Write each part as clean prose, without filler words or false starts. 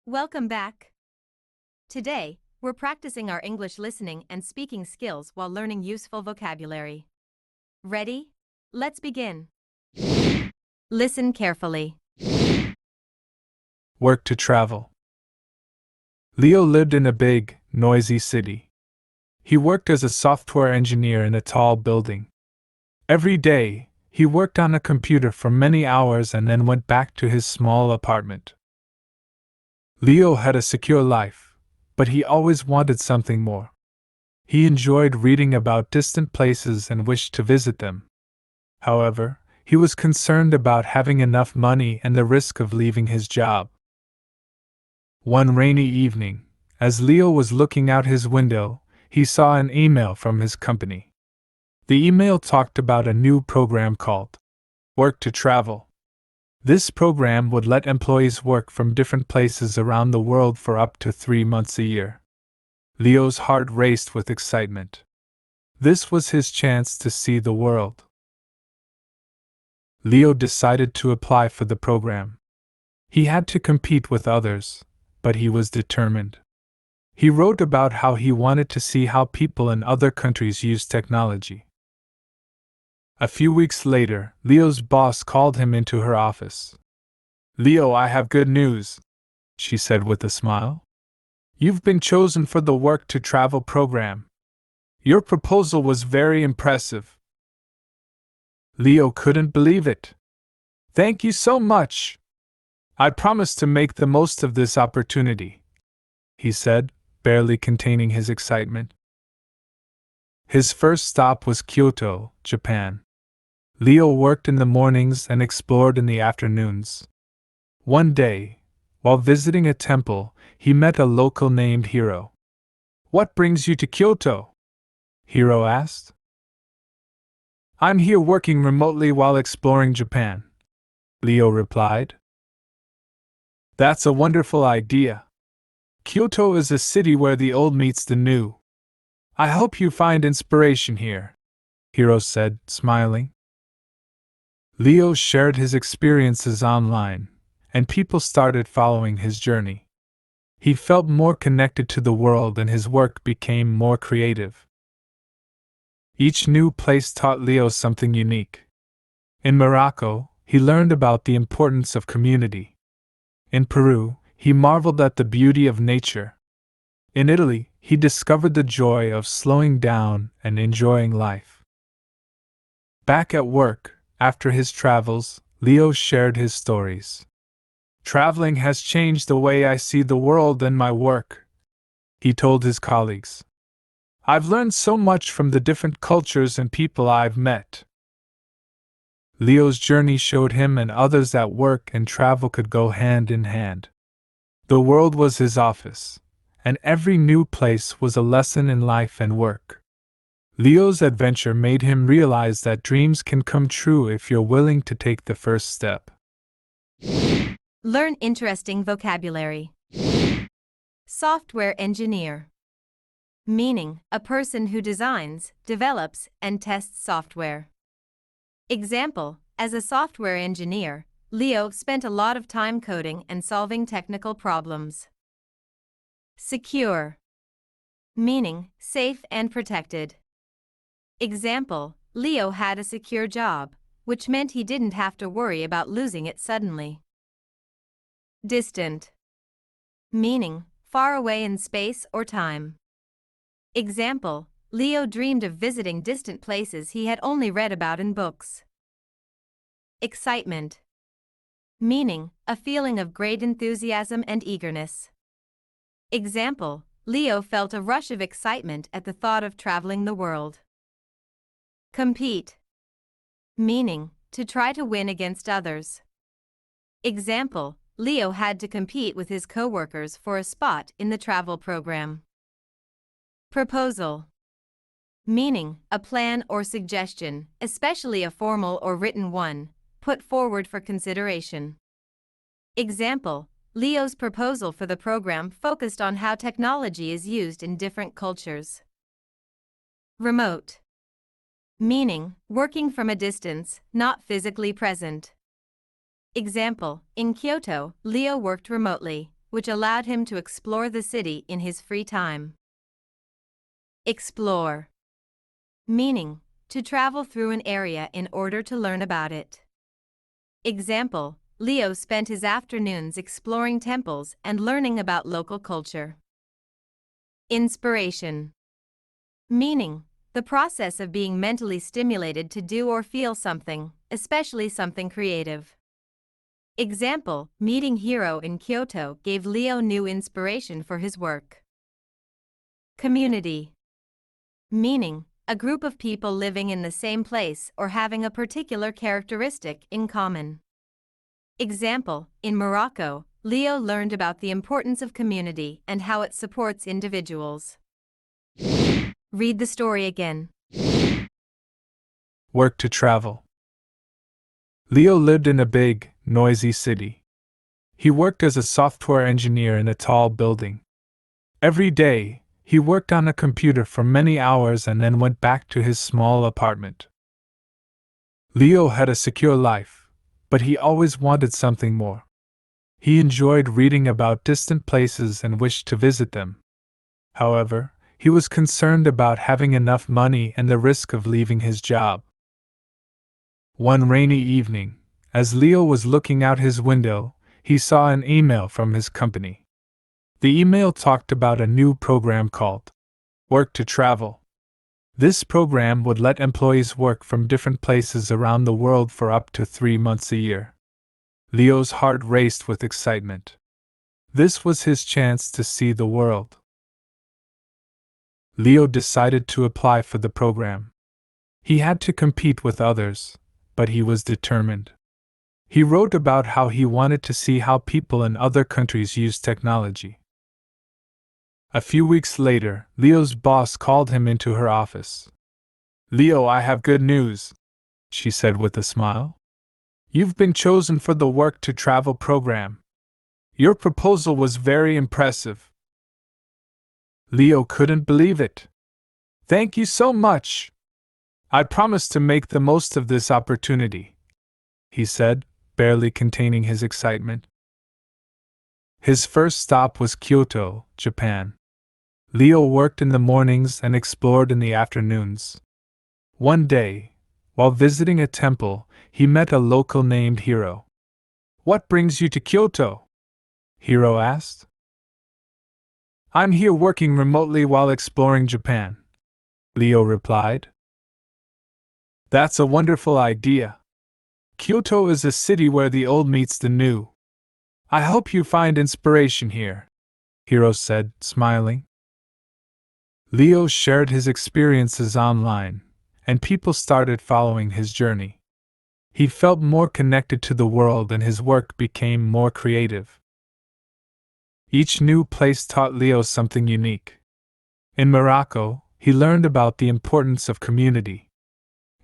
Welcome back. Today, we're practicing our English listening and speaking skills while learning useful vocabulary. Ready? Let's begin. Listen carefully. Work to travel. Leo lived in a big, noisy city. He worked as a software engineer in a tall building. Every day, he worked on a computer for many hours and then went back to his small apartment. Leo had a secure life, but he always wanted something more. He enjoyed reading about distant places and wished to visit them. However, he was concerned about having enough money and the risk of leaving his job. One rainy evening, as Leo was looking out his window, he saw an email from his company. The email talked about a new program called Work to Travel. This program would let employees work from different places around the world for up to 3 months a year. Leo's heart raced with excitement. This was his chance to see the world. Leo decided to apply for the program. He had to compete with others, but he was determined. He wrote about how he wanted to see how people in other countries use technology. A few weeks later, Leo's boss called him into her office. "Leo, I have good news," she said with a smile. "You've been chosen for the Work to Travel program. Your proposal was very impressive." Leo couldn't believe it. "Thank you so much. I promise to make the most of this opportunity," he said, barely containing his excitement. His first stop was Kyoto, Japan. Leo worked in the mornings and explored in the afternoons. One day, while visiting a temple, he met a local named Hiro. "What brings you to Kyoto?" Hiro asked. "I'm here working remotely while exploring Japan," Leo replied. "That's a wonderful idea. Kyoto is a city where the old meets the new. I hope you find inspiration here," Hiro said, smiling. Leo shared his experiences online, and people started following his journey. He felt more connected to the world and his work became more creative. Each new place taught Leo something unique. In Morocco, he learned about the importance of community. In Peru, he marveled at the beauty of nature. In Italy, he discovered the joy of slowing down and enjoying life. Back at work, after his travels, Leo shared his stories. "Traveling has changed the way I see the world and my work," he told his colleagues. "I've learned so much from the different cultures and people I've met." Leo's journey showed him and others that work and travel could go hand in hand. The world was his office, and every new place was a lesson in life and work. Leo's adventure made him realize that dreams can come true if you're willing to take the first step. Learn interesting vocabulary. Software engineer. Meaning, a person who designs, develops, and tests software. Example, as a software engineer, Leo spent a lot of time coding and solving technical problems. Secure. Meaning, safe and protected. Example, Leo had a secure job, which meant he didn't have to worry about losing it suddenly. Distant. Meaning, far away in space or time. Example, Leo dreamed of visiting distant places he had only read about in books. Excitement. Meaning, a feeling of great enthusiasm and eagerness. Example, Leo felt a rush of excitement at the thought of traveling the world. Compete. Meaning, to try to win against others. Example, Leo had to compete with his coworkers for a spot in the travel program. Proposal. Meaning, a plan or suggestion, especially a formal or written one, put forward for consideration. Example, Leo's proposal for the program focused on how technology is used in different cultures. Remote. Meaning, working from a distance, not physically present. Example, in Kyoto, Leo worked remotely, which allowed him to explore the city in his free time. Explore. Meaning, to travel through an area in order to learn about it. Example, Leo spent his afternoons exploring temples and learning about local culture. Inspiration. Meaning, the process of being mentally stimulated to do or feel something, especially something creative. Example, meeting Hiro in Kyoto gave Leo new inspiration for his work. Community. Meaning, a group of people living in the same place or having a particular characteristic in common. Example, in Morocco, Leo learned about the importance of community and how it supports individuals. Read the story again. Work to travel. Leo lived in a big, noisy city. He worked as a software engineer in a tall building. Every day, he worked on a computer for many hours and then went back to his small apartment. Leo had a secure life, but he always wanted something more. He enjoyed reading about distant places and wished to visit them. However, he was concerned about having enough money and the risk of leaving his job. One rainy evening, as Leo was looking out his window, he saw an email from his company. The email talked about a new program called Work to Travel. This program would let employees work from different places around the world for up to 3 months a year. Leo's heart raced with excitement. This was his chance to see the world. Leo decided to apply for the program. He had to compete with others, but he was determined. He wrote about how he wanted to see how people in other countries use technology. A few weeks later, Leo's boss called him into her office. "Leo, I have good news," she said with a smile. "You've been chosen for the Work to Travel program. Your proposal was very impressive." Leo couldn't believe it. "Thank you so much. I promise to make the most of this opportunity," he said, barely containing his excitement. His first stop was Kyoto, Japan. Leo worked in the mornings and explored in the afternoons. One day, while visiting a temple, he met a local named Hiro. "What brings you to Kyoto?" Hiro asked. "I'm here working remotely while exploring Japan," Leo replied. "That's a wonderful idea. Kyoto is a city where the old meets the new. I hope you find inspiration here," Hiro said, smiling. Leo shared his experiences online, and people started following his journey. He felt more connected to the world and his work became more creative. Each new place taught Leo something unique. In Morocco, he learned about the importance of community.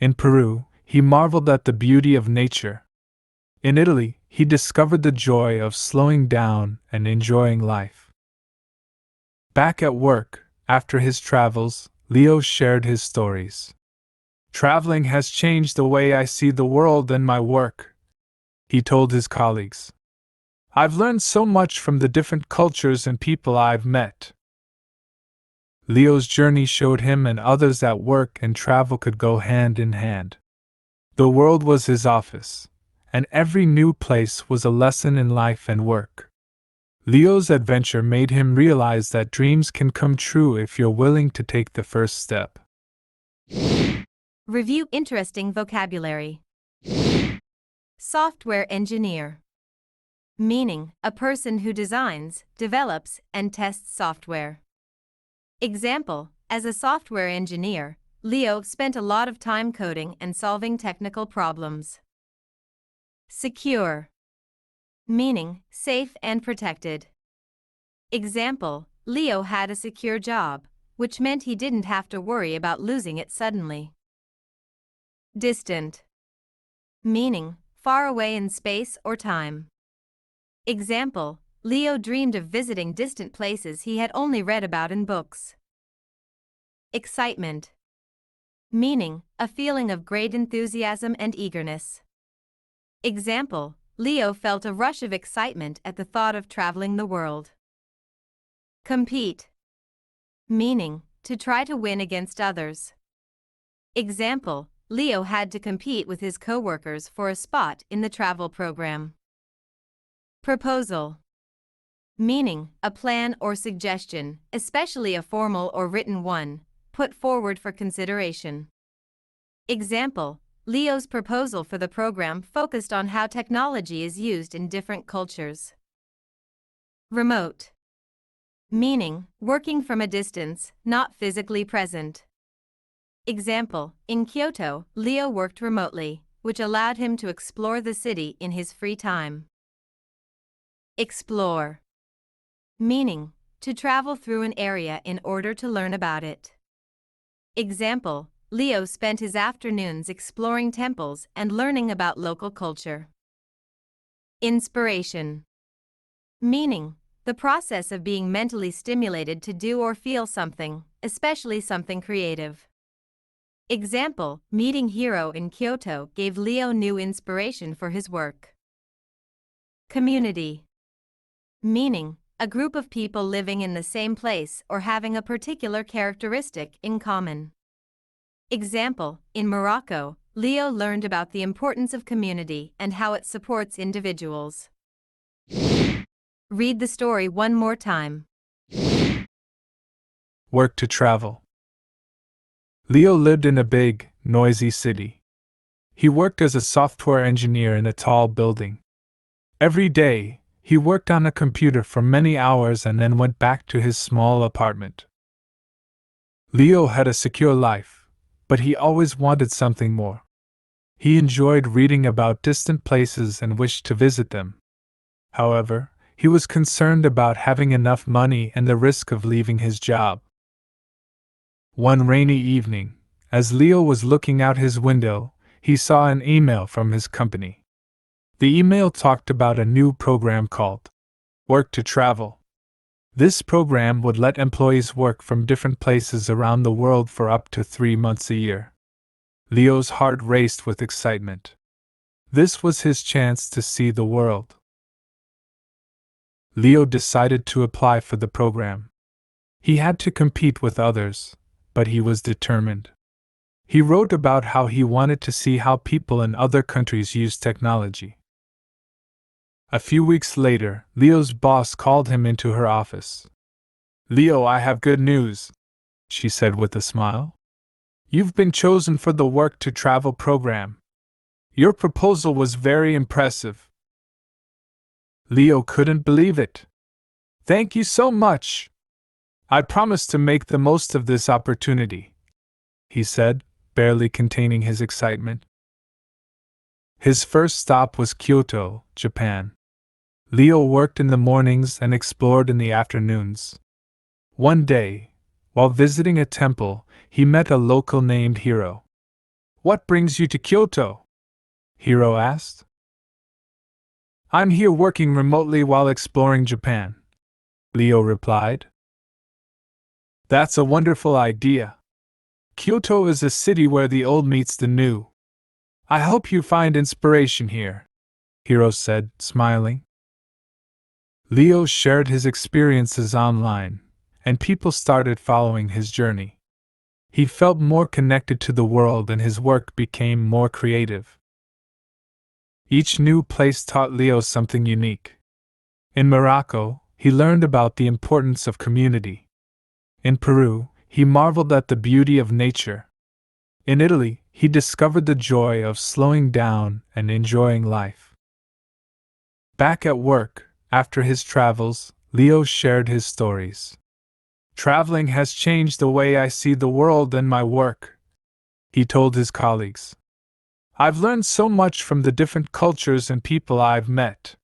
In Peru, he marveled at the beauty of nature. In Italy, he discovered the joy of slowing down and enjoying life. Back at work, after his travels, Leo shared his stories. "Traveling has changed the way I see the world and my work," he told his colleagues. "I've learned so much from the different cultures and people I've met." Leo's journey showed him and others that work and travel could go hand in hand. The world was his office, and every new place was a lesson in life and work. Leo's adventure made him realize that dreams can come true if you're willing to take the first step. Review interesting vocabulary. Software engineer. Meaning, a person who designs, develops, and tests software. Example, as a software engineer, Leo spent a lot of time coding and solving technical problems. Secure. Meaning, safe and protected. Example, Leo had a secure job, which meant he didn't have to worry about losing it suddenly. Distant. Meaning, far away in space or time. Example, Leo dreamed of visiting distant places he had only read about in books. Excitement. Meaning, a feeling of great enthusiasm and eagerness. Example, Leo felt a rush of excitement at the thought of traveling the world. Compete. Meaning, to try to win against others. Example, Leo had to compete with his co-workers for a spot in the travel program. Proposal. Meaning, a plan or suggestion, especially a formal or written one, put forward for consideration. Example, Leo's proposal for the program focused on how technology is used in different cultures. Remote. Meaning, working from a distance, not physically present. Example, in Kyoto, Leo worked remotely, which allowed him to explore the city in his free time. Explore. Meaning, to travel through an area in order to learn about it. Example, Leo spent his afternoons exploring temples and learning about local culture. Inspiration. Meaning, the process of being mentally stimulated to do or feel something, especially something creative. Example, meeting Hiro in Kyoto gave Leo new inspiration for his work. Community. Meaning, a group of people living in the same place or having a particular characteristic in common. Example, in Morocco, Leo learned about the importance of community and how it supports individuals. Read the story one more time. Work to travel. Leo lived in a big, noisy city. He worked as a software engineer in a tall building. Every day, he worked on a computer for many hours and then went back to his small apartment. Leo had a secure life, but he always wanted something more. He enjoyed reading about distant places and wished to visit them. However, he was concerned about having enough money and the risk of leaving his job. One rainy evening, as Leo was looking out his window, he saw an email from his company. The email talked about a new program called Work to Travel. This program would let employees work from different places around the world for up to 3 months a year. Leo's heart raced with excitement. This was his chance to see the world. Leo decided to apply for the program. He had to compete with others, but he was determined. He wrote about how he wanted to see how people in other countries use technology. A few weeks later, Leo's boss called him into her office. "Leo, I have good news," she said with a smile. "You've been chosen for the Work to Travel program. Your proposal was very impressive." Leo couldn't believe it. "Thank you so much. I promise to make the most of this opportunity," he said, barely containing his excitement. His first stop was Kyoto, Japan. Leo worked in the mornings and explored in the afternoons. One day, while visiting a temple, he met a local named Hiro. "What brings you to Kyoto?" Hiro asked. "I'm here working remotely while exploring Japan," Leo replied. "That's a wonderful idea. Kyoto is a city where the old meets the new. I hope you find inspiration here," Hiro said, smiling. Leo shared his experiences online, and people started following his journey. He felt more connected to the world and his work became more creative. Each new place taught Leo something unique. In Morocco, he learned about the importance of community. In Peru, he marveled at the beauty of nature. In Italy, he discovered the joy of slowing down and enjoying life. Back at work, after his travels, Leo shared his stories. "Traveling has changed the way I see the world and my work," he told his colleagues. "I've learned so much from the different cultures and people I've met."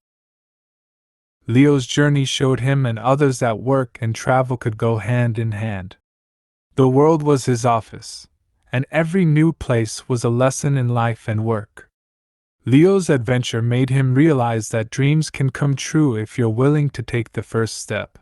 Leo's journey showed him and others that work and travel could go hand in hand. The world was his office, and every new place was a lesson in life and work. Leo's adventure made him realize that dreams can come true if you're willing to take the first step.